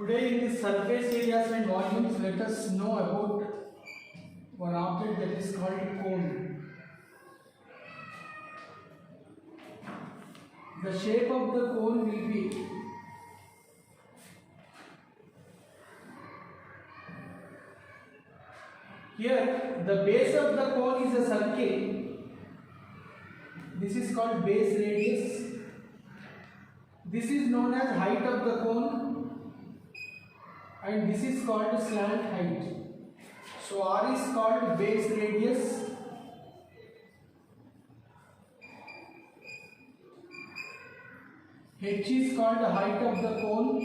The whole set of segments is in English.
Today in the surface areas and volumes, let us know about one object that is called cone. The shape of the cone will be here. The base of the cone is a circle. This is called base radius. This is known as height of the cone, and this is called slant height. So R is called base radius, H is called the height of the cone,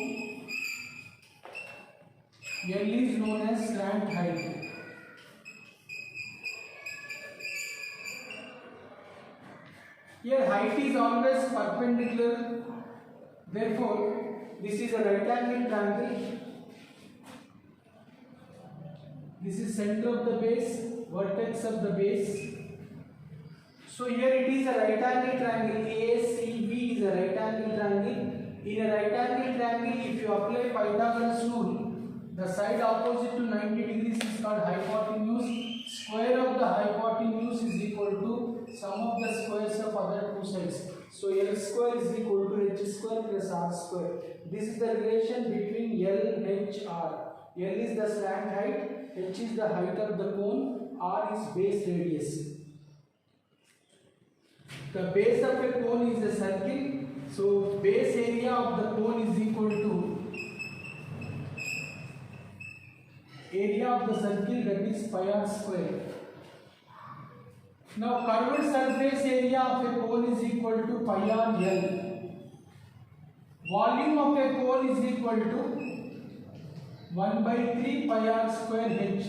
L is known as slant height. Here height is always perpendicular, therefore this is a right angle triangle. This is center of the base, vertex of the base. So here it is a right angle triangle. ACB is a right angle triangle. In a right angle triangle, if you apply Pythagoras rule, the side opposite to 90 degrees is called hypotenuse. Square of the hypotenuse is equal to sum of the squares of other two sides. So L square is equal to H square plus R square. This is the relation between L, H, R. L is the slant height, H is the height of the cone, R is base radius. The base of a cone is a circle, so base area of the cone is equal to area of the circle, that is pi r square. Now curved surface area of a cone is equal to pi r L. Volume of a cone is equal to 1 by 3 pi r square H.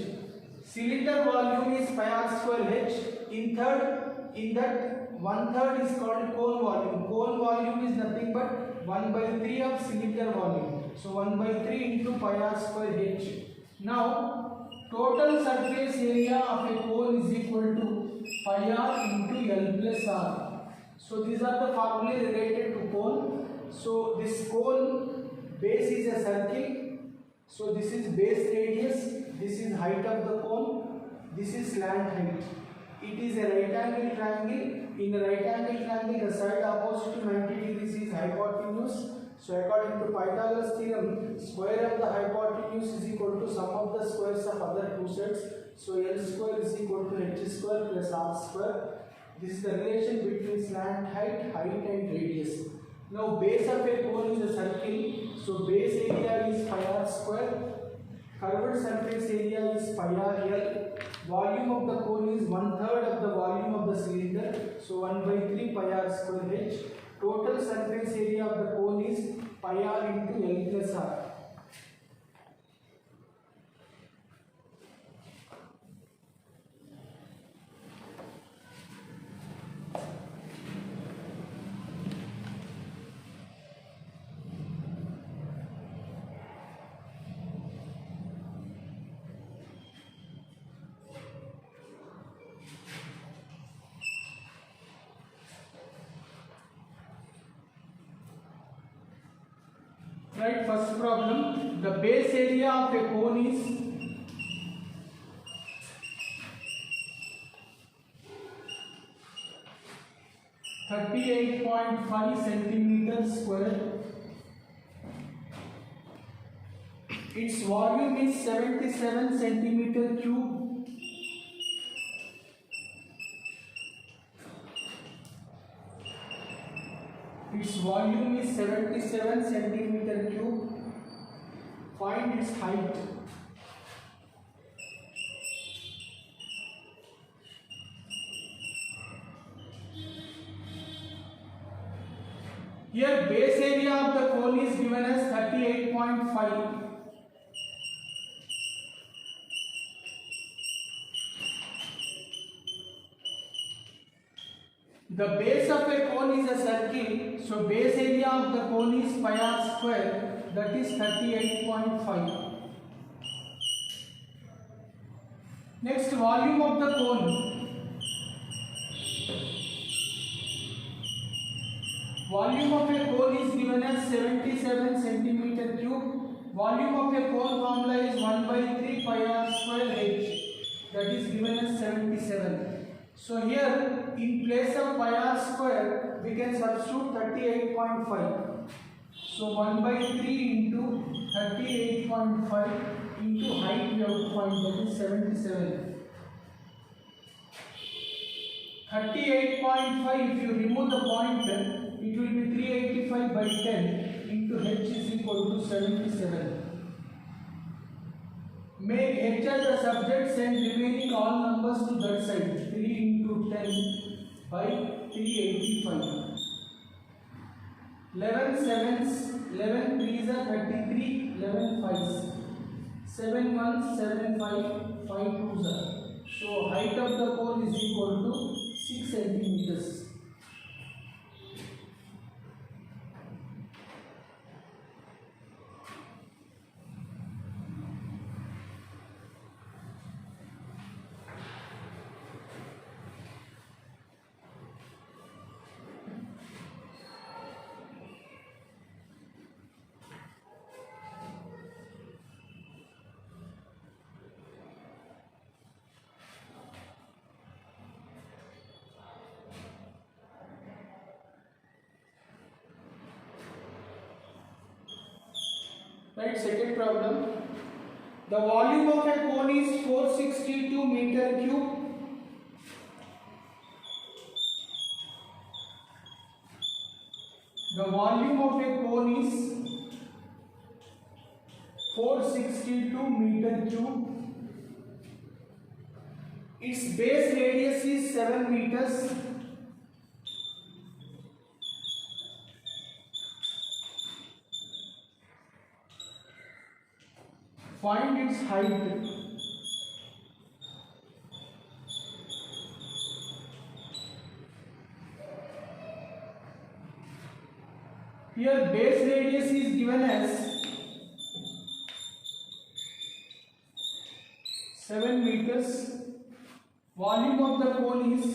Cylinder volume is pi r square H. In that 1/3 is called cone volume. Cone volume is nothing but 1 by 3 of cylinder volume. So 1 by 3 into pi r square H. Now total surface area of a cone is equal to pi r into L plus R. So these are the formulae related to cone. So this cone base is a circle. So this is base radius, this is height of the cone, this is slant height. It is a right angle triangle. In a right angle triangle, the side opposite to 90 degrees is hypotenuse. So according to Pythagoras theorem, square of the hypotenuse is equal to sum of the squares of other two sides. So L square is equal to H square plus R square. This is the relation between slant height, and radius. Now base of a cone is a circle, so base area is pi r square, curved surface area is pi r L, volume of the cone is 1/3 of the volume of the cylinder, so 1 by 3 pi r square H. Total surface area of the cone is pi r into L plus R. Right, first problem, the base area of a cone is 38.5 centimeters square. Its volume is 77 centimeter cube. Its volume is 77 centimeter cube. Find its height. Here base area of the cone is given as 38.5. The base of a cone is a circle, so base area of the cone is pi r square, that is 38.5. Next, volume of the cone. Volume of a cone is given as 77 centimeter cube. volume of a cone formula is 1 by 3 pi r square h, that is given as 77. So here in place of pi r square we can substitute 38.5. So 1 by 3 into 38.5 into height we have to find, that is 77. 38.5, if you remove the point, it will be 385 by 10 into h is equal to 77. Make h as the subjects and remaining all numbers to that side. 3 into 10 by 385. 11 sevens, 11 threes are 33, 11 fives. 7 ones, 7 5, 5 twos are. So height of the cone is equal to 6 centimeters. Right, second problem. The volume of a cone is 462 meter cube. The volume of a cone is 462 meter cube. Its base radius is 7 meters. Find its height. Here base radius is given as 7 meters. Volume of the cone is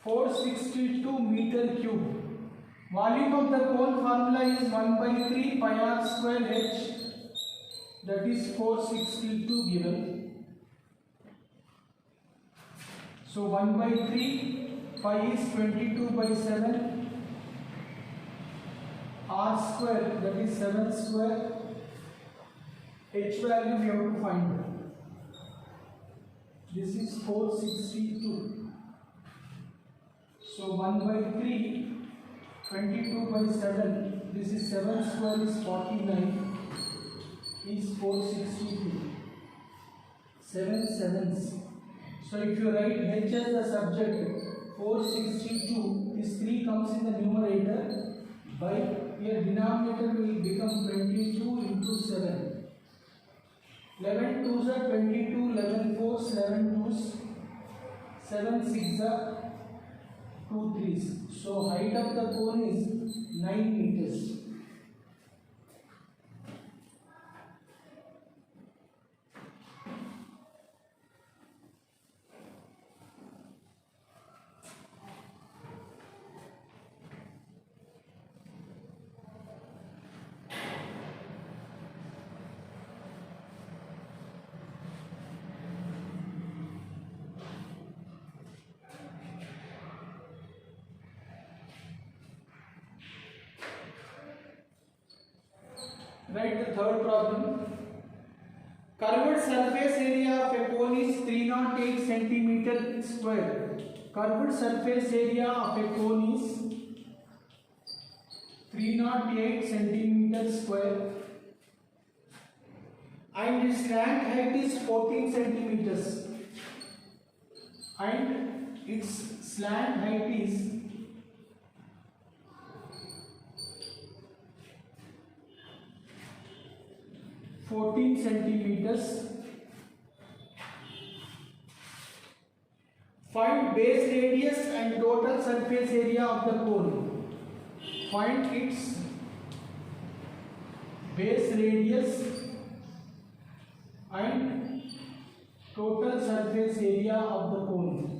462 meter cube. Volume of the cone formula is 1 by 3 pi r square h, that is 462 given. So 1 by 3 pi is 22 by 7, r square, that is 7 square, h value we have to find. This is 462. So 1 by 3, 22 by 7, this is 7 square is 49, is 462. 7 sevens. So if you write h as the subject, 462, this 3 comes in the numerator, by your denominator will become 22 into 7. 11 twos are 22, 11 fours, 11 twos, 7 six are 2 threes. So height of the cone is 9 meters. Write the third problem. Curved surface area of a cone is 308 centimeter square. Curved surface area of a cone is 308 centimeter square and its slant height is 14 centimeters and its slant height is 14 centimeters. Find base radius and total surface area of the cone. Find its base radius and total surface area of the cone.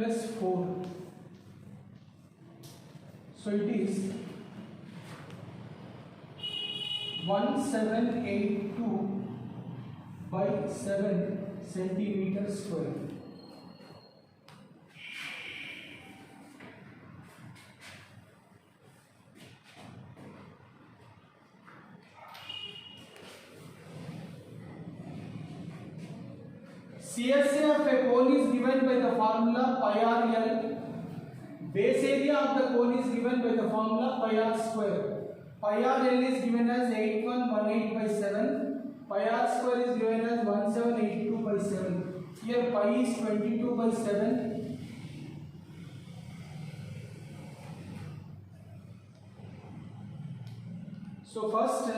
plus 4. So it is 1782 by 7 centimeters square. CSA of a cone is given by the formula pi r L. Base area of the cone is given by the formula pi r square. Pi r L is given as 8118 by 7. Pi r square is given as 1782 by 7. Here pi is 22 by 7. So first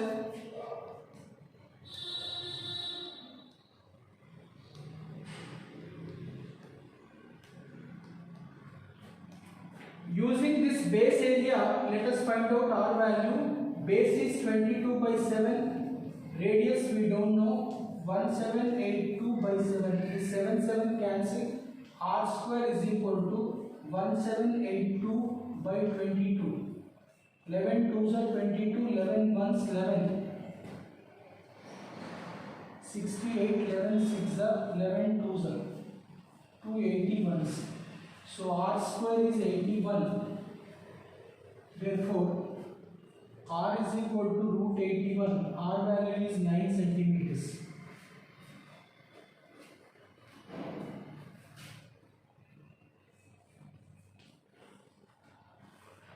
using this base area, let us find out R value. Base is 22 by 7. Radius we don't know. 1782 by 7. This 7 cancel. R square is equal to 1782 by 22. 11 2s are 22. 11 1s 11. 68 11 6 are 11 2s are 281s. So R square is 81. Therefore, R is equal to root 81. R value is 9 centimeters.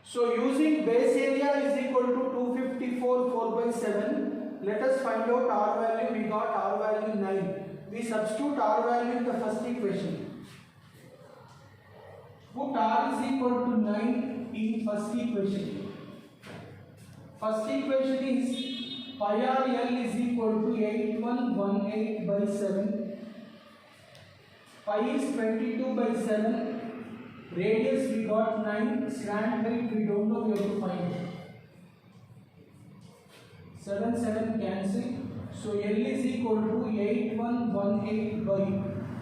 So using base area is equal to 254 4 by 7. Let us find out R value. We got R value 9. We substitute R value in the first equation. Put R is equal to 9 in first equation. First equation is pi r L is equal to 8118 by 7. Pi is 22 by 7. Radius we got 9. Slant height we don't know, we have to find it. 7 cancel. So L is equal to 8118 by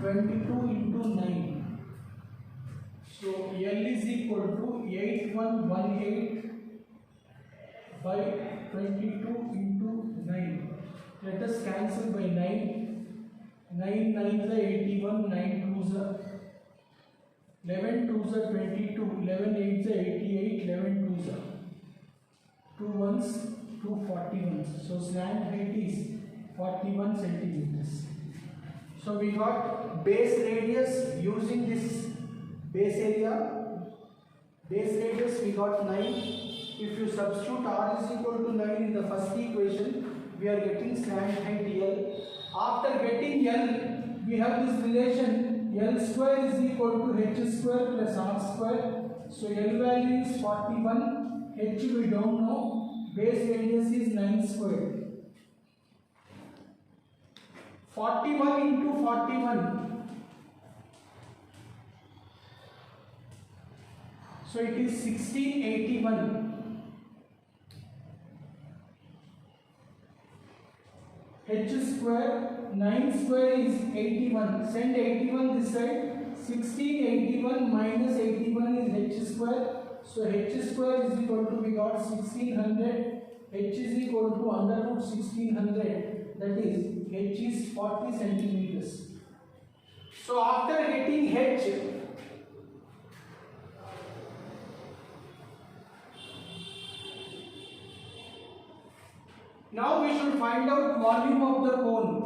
22 into 9. So L is equal to 8118 by 22 into 9. Let us cancel by 9. 9 9s are 81, 9 2s are 11 2s are 22, 11 8s are 88, 11 2s are 2 1s, 2 41s. So slant height is 41 centimeters. So we got base radius using this base area. Base radius we got 9. If you substitute R is equal to 9 in the first equation, we are getting slant height L. After getting L, we have this relation L square is equal to H square plus R square. So L value is 41, H we don't know, base radius is 9 square. 41 into 41. So it is 1681. H square, 9 square is 81. Send 81 this side. 1681 minus 81 is H square. So H square is equal to, we got 1600. H is equal to under root 1600. That is, H is 40 centimeters. So after getting H, now we should find out volume of the cone.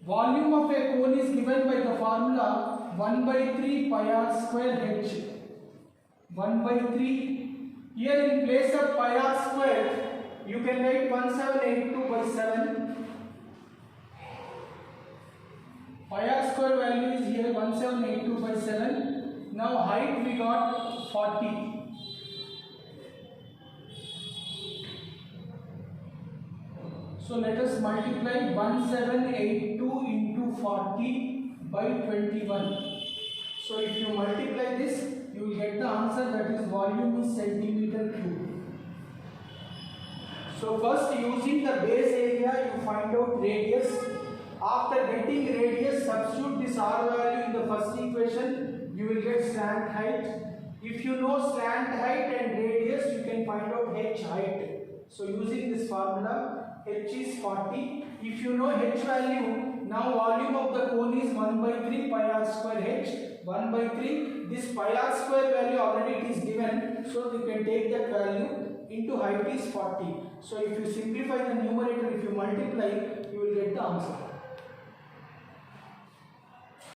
Volume of a cone is given by the formula 1 by 3 pi r square H. 1 by 3. Here in place of pi r square, you can write 1782 by 7. Pi r square value is here 1782 by 7. Now height we got 40. So let us multiply 1782 into 40 by 21. So if you multiply this, you will get the answer, that is volume is centimeter cube. So first, using the base area, you find out radius. After getting radius, substitute this r value in the first equation, you will get slant height. If you know slant height and radius, you can find out h height. So using this formula, h is 40. If you know h value, now volume of the cone is 1 by 3 pi r square h. 1 by 3. This pi r square value already it is given, so you can take that value into height is 40. So if you simplify the numerator, if you multiply, you will get the answer.